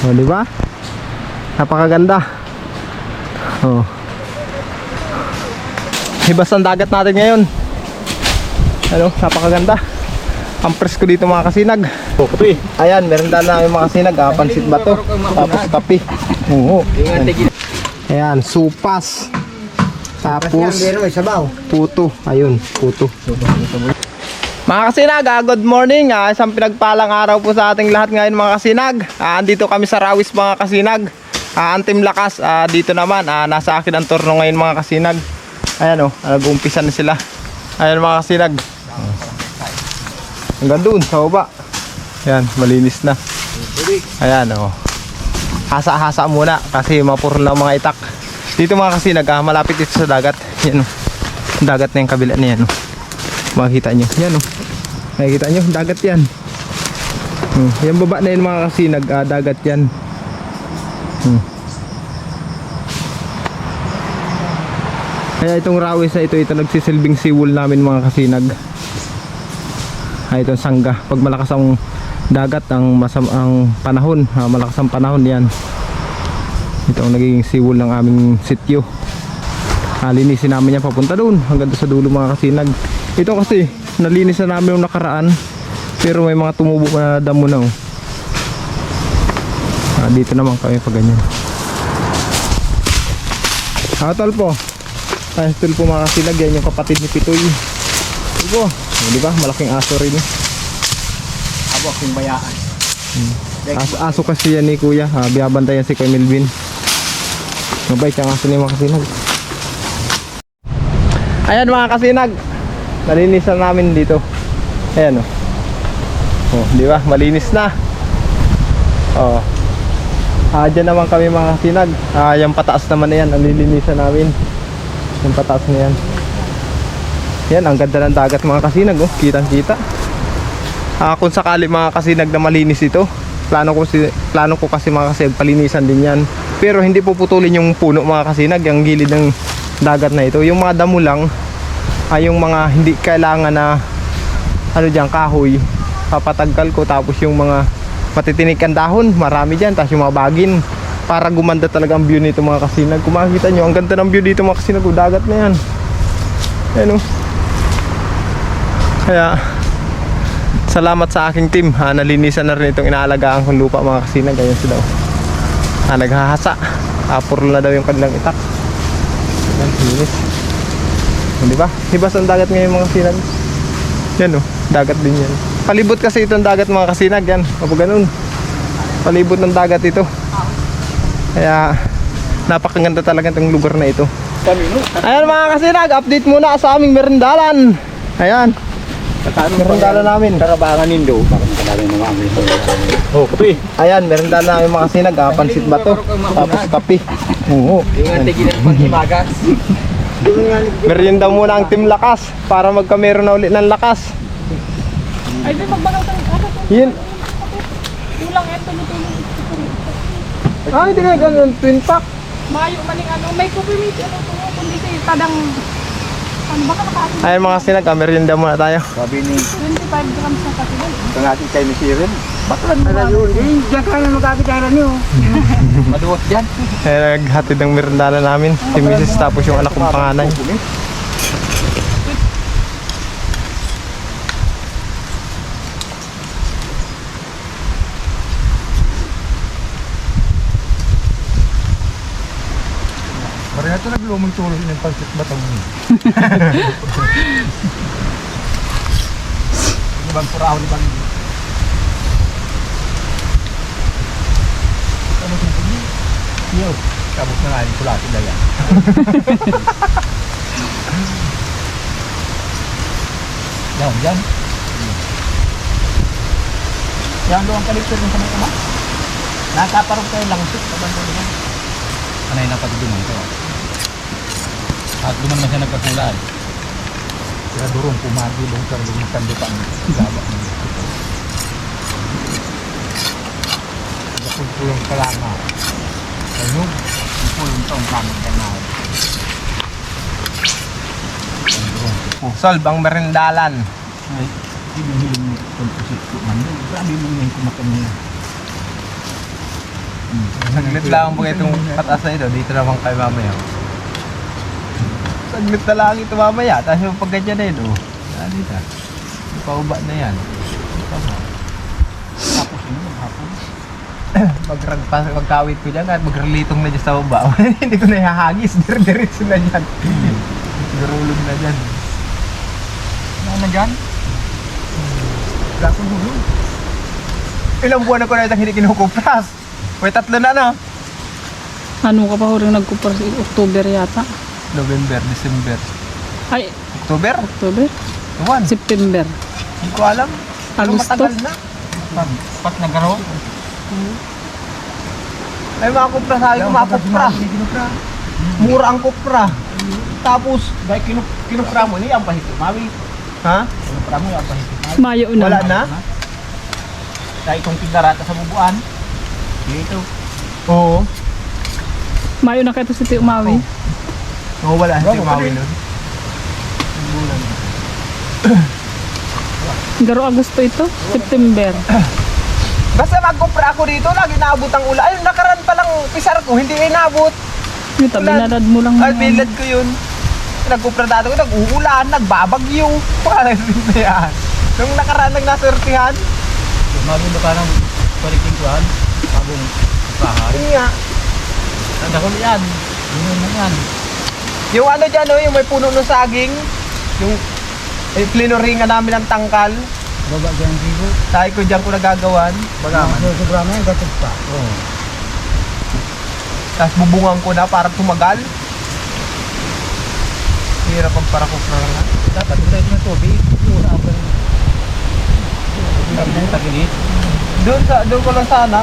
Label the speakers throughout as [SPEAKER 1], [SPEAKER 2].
[SPEAKER 1] O, di ba? Napakaganda. Oh. Hibas ang dagat natin ngayon. Ano, napakaganda. Ang presko dito mga kasinag. Oh, kape. Ayan, meron dala namin mga kasinag. Pansit bato. Tapos kape. Oo. Ayan, supas. Tapos puto. Ayun, puto. Mga kasinag, good morning. Isang pinagpalang araw po sa ating lahat ngayon mga kasinag. Andito kami sa Rawis mga kasinag. Ang Team Lakas dito naman. Nasa akin ang turno ngayon mga kasinag. Ayan o, nag-uumpisa na sila. Ayan mga kasinag. Hanggang doon sa baba. Ayan, malinis na. Ayan o. Hasa-hasa muna kasi mapuro na mga itak. Dito mga kasinag, malapit ito sa dagat. Yan o. Dagat na yung kabila niya. Makikita nyo. Yan o. Makikita nyo, dagat yan. Yan baba na yun mga kasinag, dagat yan. Kaya itong Rawis na ito nagsisilbing seawall namin mga kasinag. Itong sangga. Pag malakas ang dagat, ang panahon, malakas ang panahon yan. Ito ang nagiging seawall ng aming sityo. Linisin namin yan papunta doon hanggang sa dulo mga kasinag. Ito kasi nalinis na namin yung nakaraan, pero may mga tumubo na damo na dito naman kami pag ganyan. Tol po. Tol po mga kasinag, yan yung kapatid ni Pitoy. Ito, di ba? Malaking aso rin.
[SPEAKER 2] Abo aking bayaan.
[SPEAKER 1] Aso kasi yan ni Kuya. Biyabantayan si Kuya Melvin. Mabait ang aso ni mga kasinag. Ayan mga kasinag, nalinisan namin dito. Ayan oh, di ba? Malinis na. Oh. Diyan naman kami mga kasinag. Yung pataas naman na yan, nalilinisan namin. Yung pataas na yan. Yan, ang ganda ng dagat mga kasinag, oh. Kitang kita. Kung sakali mga kasinag na malinis ito, plano ko kasi mga kasinag palinisan din yan. Pero hindi puputulin yung puno mga kasinag, yung gilid ng dagat na ito. Yung mga damo lang, yung mga hindi kailangan na kahoy, papatagkal ko. Tapos yung mga matitinik ang dahon, marami dyan. Tapos yung mga bagin, para gumanda talaga ang view nito mga kasinag. Kung makikita nyo, ang ganda ng view dito mga kasinag, dagat na yan. Ayan o. Kaya salamat sa aking team, nalinisan na rin itong inaalagaan kong lupa mga kasinag. Ayan sila naghahasa, puro na daw yung kanilang itak. Ayan, linis. Diba? Hibas ang dagat ngayon mga kasinag. Yan o, dagat din yan. Palibot kasi itong dagat mga kasinag. Yan, kapag ganun, palibot ng dagat ito. Kaya napakaganda talaga itong lugar na ito. Ayan mga kasinag, update muna sa aming merendalan. Ayan, merendalan namin.
[SPEAKER 2] Karabangan nindo. Oh, kape.
[SPEAKER 1] Ayan, merendalan namin mga kasinag, pansit bato. Tapos kape. Oo. Merienda muna ang Team Lakas para magkamero na ulit ng lakas.
[SPEAKER 3] Ay, di magbagal tayo.
[SPEAKER 1] Yun.
[SPEAKER 3] Tulang ito, tulong.
[SPEAKER 1] Hindi na ganun, twin pack.
[SPEAKER 3] Mayo maning may kupimit kundi kayo tadang ba ka nakasin?
[SPEAKER 1] Ayan mga kasinag, merienda muna tayo.
[SPEAKER 2] Sabi ni
[SPEAKER 3] 25 grams na kape.
[SPEAKER 2] ito natin kay Misirin. Batulan mo yun. Diyan ka na magkakitaran nyo. Maduwas dyan.
[SPEAKER 1] Ayan, naghatid ng merendalan namin. Si Mrs. tapos yung anak kong panganay.
[SPEAKER 2] Parang ito naglumang tuloy ng pansit batang mo. Ibang puraw ni bang. Ano ito ni? Yo, kabuk na nga pula sila yan. Yan, yan. Yan doon ang kalikter ng kamay-kamay. Nakaparong kayo langsik sa bando niya. Anay na pagduman ko. At duman na siya nagkakulaan. Kaya durong pumagi doon sa lumisan doon pa ang gabak ng ito. Nagpulong kalama. Ano? Nagpulong ito ang kamang kanal.
[SPEAKER 1] Solve ang merendalan.
[SPEAKER 2] Ay, hindi mo hiling mo kung pusik ko man. Grabe mo ngayon kumakan niya.
[SPEAKER 1] Saglit lang po itong patas na ito. Dito naman kayo mamaya. Saglit na lang ito mamaya. Tapos yung pag ganyan na yun, oh. Dito. Pauba na yan.
[SPEAKER 2] Tapos yun, maghapon.
[SPEAKER 1] Magkawit ko dyan at magrelitong na dyan sa baba. Hindi ko na ihahagis. Diretso na dyan. Garulog na dyan.
[SPEAKER 2] Ano na dyan? Gapon mo yun.
[SPEAKER 1] Ilang buwan na ko na itang hindi kinukupras. May 3 na no?
[SPEAKER 3] Ano ka pa ho rin nagkupar sa October yata?
[SPEAKER 1] November, December.
[SPEAKER 3] Ay,
[SPEAKER 1] October?
[SPEAKER 3] October?
[SPEAKER 1] Ewan.
[SPEAKER 3] September.
[SPEAKER 1] Hindi ko alam. Pero
[SPEAKER 3] Agosto?
[SPEAKER 1] matagal na.
[SPEAKER 2] Pat na garo.
[SPEAKER 1] May mga kupra sabi ko, mga kupra. Mura ang kupra. Tapos,
[SPEAKER 2] Dahil kinupra mo niya ang pahito. Mawi.
[SPEAKER 1] ha?
[SPEAKER 2] Kinupra mo yung pahito.
[SPEAKER 3] Mayo na.
[SPEAKER 1] Wala na?
[SPEAKER 2] Dahil itong pindarata sa bubuan. Dito.
[SPEAKER 1] Oo.
[SPEAKER 3] Mayo na kayo sa Tio Mawi.
[SPEAKER 1] Oo, wala. Hindi
[SPEAKER 2] Bravo,
[SPEAKER 1] umawi
[SPEAKER 2] pwede.
[SPEAKER 1] nun.
[SPEAKER 3] Garo Agosto ito? September.
[SPEAKER 1] Basta magkupra ako dito, lagi naabot ang ulan. Ayun, nakaraan pa lang pisar ko, hindi inabot.
[SPEAKER 3] Yung tabi
[SPEAKER 1] Ulan.
[SPEAKER 3] nadad mo lang.
[SPEAKER 1] Ay, bilad ko yun. Nagkupra dati ko, nag-uulan, nagbabagyo. Parang na yan. Nung nakaraan nagnasortihan,
[SPEAKER 2] Mawi ba ka ng paliking kuhan? Bagong uprahan.
[SPEAKER 1] yun nga.
[SPEAKER 2] Tanda ko yan. Yun na yan.
[SPEAKER 1] Yung ano dyan, oh, yung may puno ng saging, yung plinoringan namin ng tangkal,
[SPEAKER 2] Baba dyan sigo.
[SPEAKER 1] tayo ko dyan ko nagagawan.
[SPEAKER 2] Bagaman. Sobra na yung gatog pa. Oo.
[SPEAKER 1] Tapos bubungan ko na para tumagal. Hirap ang para kupra nga.
[SPEAKER 2] Dapat ito yung tubig. Una ako rin. Sabi na yung tagilid.
[SPEAKER 1] Doon ko lang sana.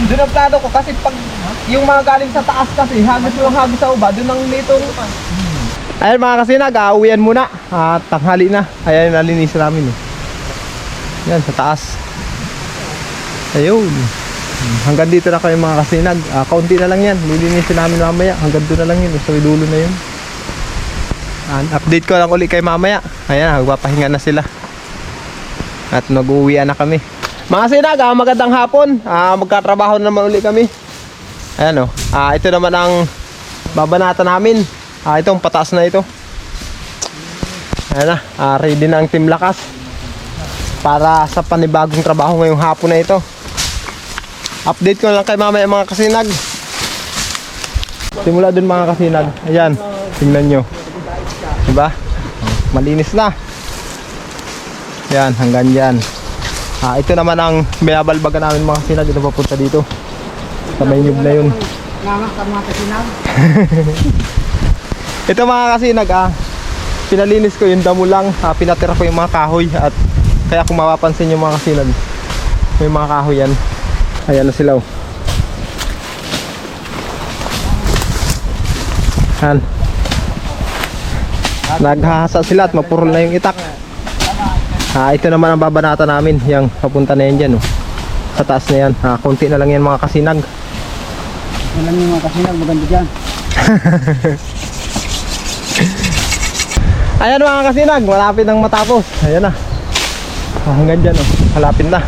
[SPEAKER 1] Doon ang plano ko kasi pag yung mga galing sa taas kasi, hagis yung hagis sa uba, doon ang litong. Ayan mga kasinag, uuwian muna. Tanghali na. Ayan, nalinisan namin. Yan, sa taas. Ayun. Hanggang dito na kayo mga kasinag. Kaunti na lang yan. Lilinisin namin mamaya. Hanggang doon na lang yun. Sa dulo na yun. Update ko lang ulit kay mamaya. Ayan, magpapahinga na sila. At nag-uwian na kami. Mga sinag, magandang hapon. Magkatrabaho na naman ulit kami. Ayan o. Ito naman ang babanata namin. Itong pataas na ito. Ayan na. Ready na ang Team Lakas. Para sa panibagong trabaho ngayong hapon na ito. Update ko lang kay mamaya mga kasinag. Simula dun mga kasinag. Ayan. Tingnan nyo. Diba? Malinis na. Ayan. Hanggang dyan. Ito naman ang binabalbagan namin mga kasinag. Ito papunta dito. Sa may nyug na yun. Ito mga kasinag. Pinalinis ko yung damo lang. Pinatira ko yung mga kahoy. At kaya kung mapapansin yung mga kasinag, may mga kahoy yan. Ayan na sila oh. Ayan. Naghahasa sila at mapurol na yung itak. Ito naman ang babanata namin. Yung papunta na yan dyan oh. Sa taas na yan. Konti na lang yan mga kasinag.
[SPEAKER 2] Alam niyo mga kasinag, maganda dyan.
[SPEAKER 1] Ayan mga kasinag, malapit nang matapos. Ayan na. Hanggang dyan oh. Malapit na.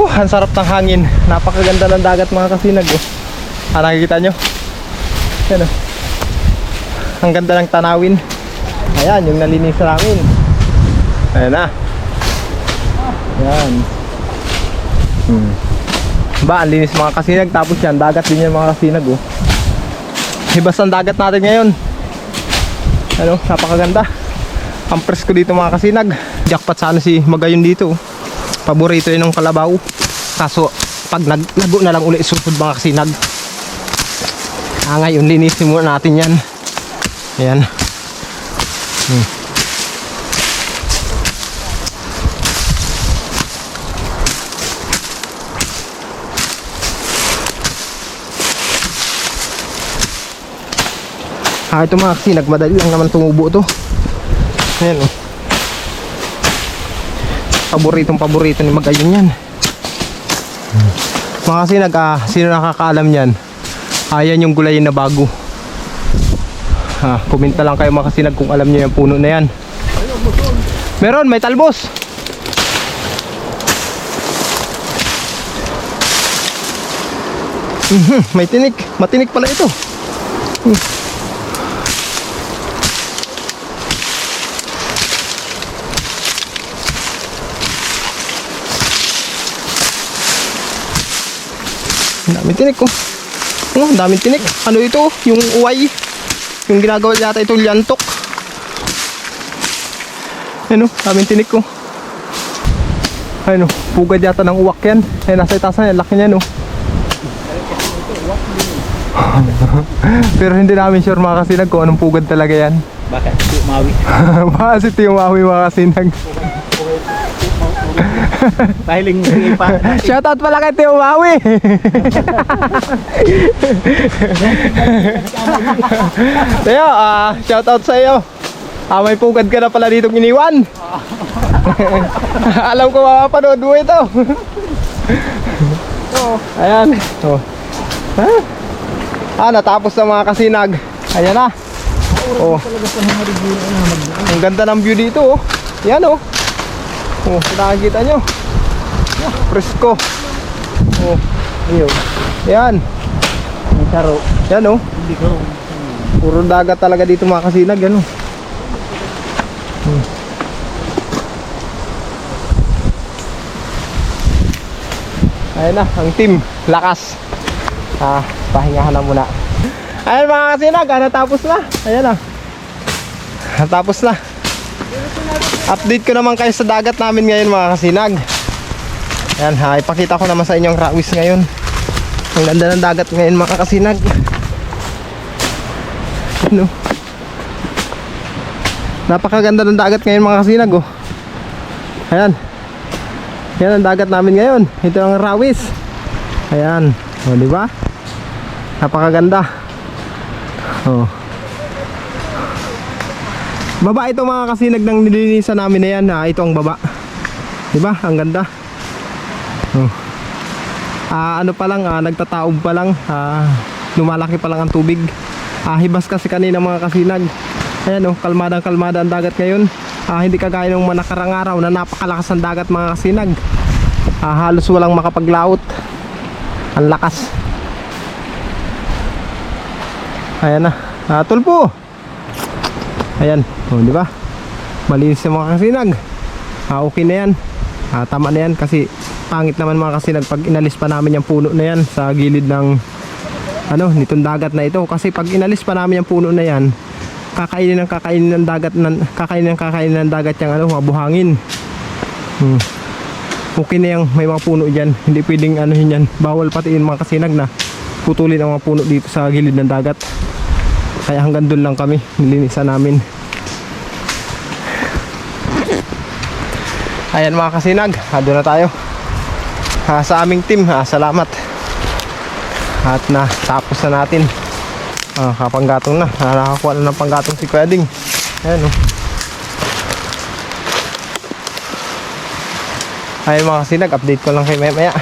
[SPEAKER 1] Ang sarap ng hangin. Napakaganda ng dagat mga kasinag oh. Nakikita nyo? Ayan oh. Ang ganda ng tanawin. Ayan, yung nalinis namin. Ayan na. Ayan. Ba, ang linis mga kasinag. Tapos yan, dagat din yan mga kasinag oh. Hibas ang dagat natin ngayon. Ano, napakaganda. Ang presko dito mga kasinag. Jackpot sana si Magayon dito oh. Paborito yun ng kalabaw. Kaso pag naglago na lang ulit susod mga kasinag. Ngayon linisin muna natin yan. Ayan. Ito mga kasinag, madali lang naman tumubo to. Ayan oh. Paborito ni Magayon yan. Mga kasinag, sino nakakaalam yan? Ayan yung gulayin na bago. Komenta lang kayo mga kasinag kung alam nyo yung puno na yan. Meron, may talbos. May tinik. Matinik pala ito. Ang daming tinik ko. Oh, ang daming tinik. Ano ito? Yung uway. Yung ginagawa yata ito liantok. Ano? Daming tinik ko. Ano? Pugad yata ng uwak yan. Ay, nasa itasan yan. Laki niya, no? Pero hindi namin sure mga kasinag kung anong pugad talaga yan.
[SPEAKER 2] Bakit? Umawi.
[SPEAKER 1] Baka si Tio Maui mga kasinag.
[SPEAKER 2] Pahiling pa.
[SPEAKER 1] Shoutout pala kay Tio Maui. Teo, shoutout sa iyo. May pugad ka na pala dito iniwan. Alam ko mapapanood mo ito. Ayan. Natapos na mga kasinag. Ayan na. Oh. Ang ganda ng view dito, oh. Yan, oh. Oh, nakikita nyo. Presko. Oh, ayun. Yan.
[SPEAKER 2] Ang saro.
[SPEAKER 1] Yan, oh.
[SPEAKER 2] Hindi ko.
[SPEAKER 1] Puro dagat talaga dito mga kasinag, yan, oh. Ayan na, ang team. Lakas. Pahingahan na muna. Ayan mga kasinag, natapos na. Ayan na. Natapos na. Update ko naman kayo sa dagat namin ngayon mga kasinag. Ayan, ipakita ko naman sa inyo ang rawis ngayon. Ang ganda ng dagat ngayon mga kasinag. Ano? Napakaganda ng dagat ngayon mga kasinag, oh. Ayan. Yan ang dagat namin ngayon. Ito ang rawis. Ayan. O, di ba? Napakaganda. Oh. Baba ito mga kasinag ng nilinisan namin na yan. Ito ang baba. Di ba? Ang ganda. Oh. Ano pa lang, nagtataob pa lang. Lumalaki pa lang ang tubig. Hibas kasi kanina mga kasinag. Ayan, oh, kalmadang kalmada ang dagat ngayon. Hindi kagaya ng mga nakarang araw na napakalakas ang dagat mga kasinag. Halos walang makapaglaot. Ang lakas. Ayan na. Tulpo. Ayan, oh, di ba? Malinis na mga kasinag. Okay na yan. Tama na yan kasi pangit naman mga kasinag pag inalis pa namin yung puno na yan sa gilid ng nitong dagat na ito. Kasi pag inalis pa namin yung puno na yan, kakainin ng dagat ng dagat yung mga buhangin. Okay na yung may mga puno dyan. Hindi pwedeng yan. Bawal pati yung mga kasinag na putulin ang mga puno dito sa gilid ng dagat. Kaya hanggang doon lang kami nilinisan namin. Ayan mga kasinag, doon na tayo. Sa aming team, salamat. At natapos na natin. Kapanggatong na. Nakakuha na ng panggatong si Kuya Ding. Ayan, oh. Ayan mga kasinag, update ko lang kay maya.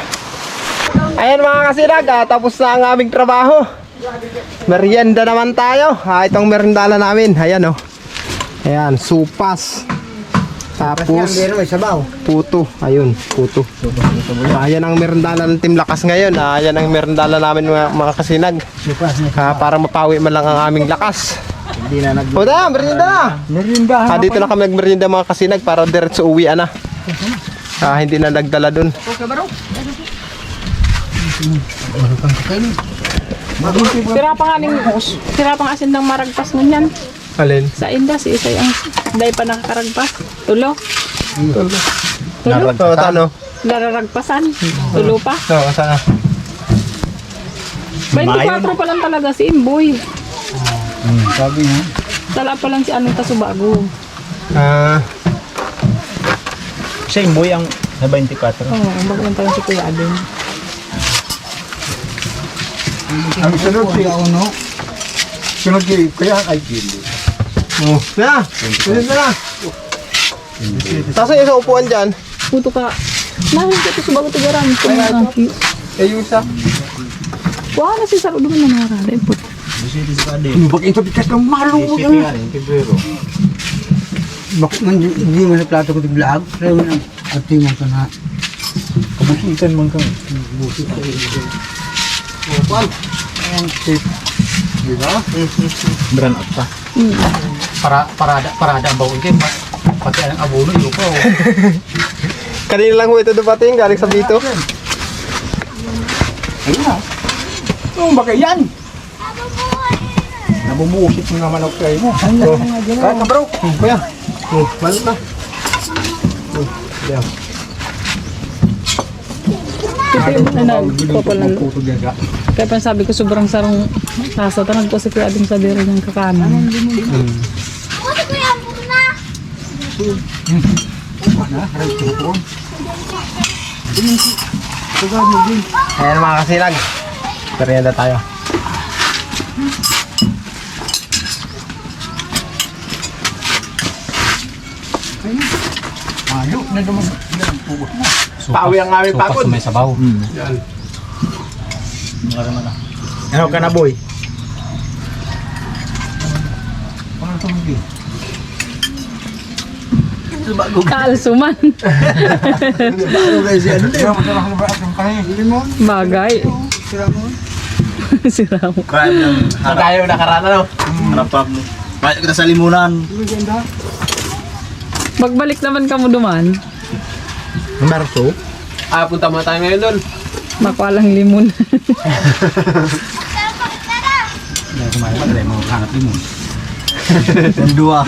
[SPEAKER 1] Ayan mga kasinag, tapos na ang aming trabaho. Merienda naman tayo. Itong merendala namin. Ayan, oh. Ayan, supas. Tapos puto. Ayun, puto. Ayan ang merendala ng Team Lakas ngayon. Ayan ang merendala namin mga kasinag. Para mapawi man lang ang aming lakas.
[SPEAKER 2] Hindi na nag...
[SPEAKER 1] O na, merienda na.
[SPEAKER 2] Merienda.
[SPEAKER 1] Dito na kami nagmerienda mga kasinag para diretso uwi na. Hindi na nagdala dun.
[SPEAKER 3] Tira pa nga tira pa nga asin ng maragpas ngunyan.
[SPEAKER 1] Alin?
[SPEAKER 3] Sa inda, si Isay ang dahil pa nakakaragpas. Tulo.
[SPEAKER 1] Tano?
[SPEAKER 3] Nararagpasan. Tulo pa.
[SPEAKER 1] Sana.
[SPEAKER 3] 24 pa lang talaga si Imboy.
[SPEAKER 2] Sabi niya.
[SPEAKER 3] Tala pa lang si anong Tasubago.
[SPEAKER 2] Siya yung boy ang na 24.
[SPEAKER 3] Bago pa lang si Kuya Ading.
[SPEAKER 2] Ang sunod siya sunod kaya ay gili.
[SPEAKER 1] Na! Sunod na! Tasa yung sa upuan dyan?
[SPEAKER 3] Puto ka. Nahal ka ito Subago tigaran.
[SPEAKER 1] Yung isa.
[SPEAKER 3] Wala na si Saro doon na nakakala. Puto.
[SPEAKER 2] Bakit ito bikas ng malo mo yan? Bakit man hindi mo sa plato ko ito vlog? Kaya mo nang ati mo ito na. Kabusitan man kang. Upan. Di ba?
[SPEAKER 1] Brand up pa.
[SPEAKER 2] Parada ang bawon kayo. Pati ang abono yung ko.
[SPEAKER 1] Kanina lang ho ito dumating, galing sa Bito.
[SPEAKER 2] Ayun na. Yung bagay yan. Nabumusit mo naman ako kayo mo.
[SPEAKER 1] Oh. Kaya ka bro. Kuya. Malot na.
[SPEAKER 3] Nagpapalan. Kaya pa sabi ko sobrang sarong lasa. Tanag ko si Kuya Ading sa diri ng kakanan.
[SPEAKER 1] Ayan mga kasinag. Merienda tayo.
[SPEAKER 2] Ayo, na naman.
[SPEAKER 1] Pawi ang aming pagod.
[SPEAKER 2] May sabaw.
[SPEAKER 1] Yan.
[SPEAKER 2] Naman na.
[SPEAKER 1] Ano ka na boy?
[SPEAKER 2] Ano ito hindi?
[SPEAKER 3] Kaalsuman.
[SPEAKER 1] Ano guys yan?
[SPEAKER 2] Kaya madalang na ba ang kanin? Limon?
[SPEAKER 3] Bagay. Si Ramo.
[SPEAKER 4] Crime ng
[SPEAKER 1] Tayo nakarana no?
[SPEAKER 4] harap mo. Balik kita sa limunan.
[SPEAKER 3] Magbalik naman ka mo duman.
[SPEAKER 1] Marso?
[SPEAKER 4] Punta muna tayo ngayon doon.
[SPEAKER 3] Makualang limon.
[SPEAKER 2] Dahil kumain pa, dahil mga hangat limon.
[SPEAKER 4] Yung dua.